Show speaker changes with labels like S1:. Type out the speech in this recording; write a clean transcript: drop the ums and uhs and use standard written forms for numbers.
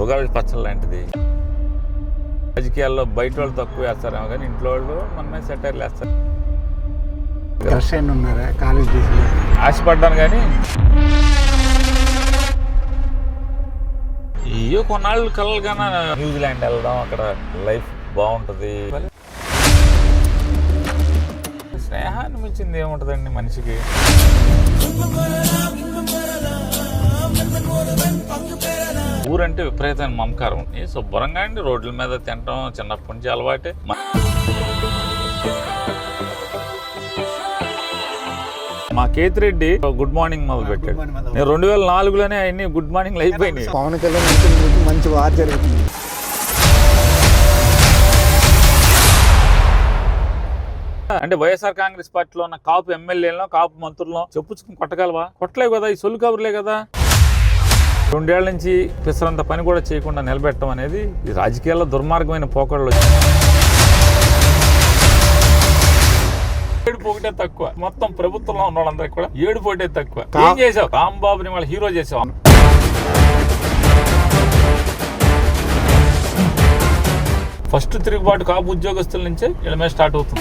S1: ఉగాది పచ్చడి లాంటిది. రాజకీయాల్లో బయట వాళ్ళు తక్కువ వేస్తారేమో కానీ ఇంట్లో వాళ్ళు మనమే సెటైర్లు వేస్తారు. ఆశపడ్డాను కానీ ఇయో కొన్నాళ్ళు కలలు కన్నా న్యూజిలాండ్ వెళ్దాం, అక్కడ లైఫ్ బాగుంటుంది. స్నేహాన్ని మించింది ఏముంటుందండి మనిషికి. ఊరంటే విపరీతమైన మమకారం. శుభ్రంగా అండి రోడ్ల మీద తినటం చిన్నప్పటి నుంచి అలవాటే. మా కేతిరెడ్డి గుడ్ మార్నింగ్ మొదలు పెట్టాడు. నేను 2004లోనే అన్ని గుడ్ మార్నింగ్లు అయిపోయినాయి.
S2: పవన్ కళ్యాణ్ మంచి వార్ జరుగుతుంది.
S1: అంటే వైఎస్ఆర్ కాంగ్రెస్ పార్టీలో ఉన్న కాపు ఎమ్మెల్యేలను కాపు మంత్రులను చెప్పుకుని కొట్టగలవా? కొట్టలేవు కదా, ఈ సొల్లు కబుర్లే కదా. 2 ఏళ్ల నుంచి పిసరంత పని కూడా చేయకుండా నిలబెట్టడం అనేది ఈ రాజకీయాల్లో దుర్మార్గమైన పోకడలు. ఏడుపు ఒకటే తక్కువ. మొత్తం ప్రభుత్వంలో ఉన్న వాళ్ళందరికీ కూడా ఏడుపు ఒకటే తక్కువ. ఏం చేసావు? రాంబాబుని వాళ్ళ హీరో చేసావు. ఫస్ట్ తిరుగుబాటు కాపు ఉద్యోగస్తుల నుంచే వీళ్ళ మీద స్టార్ట్ అవుతుంది.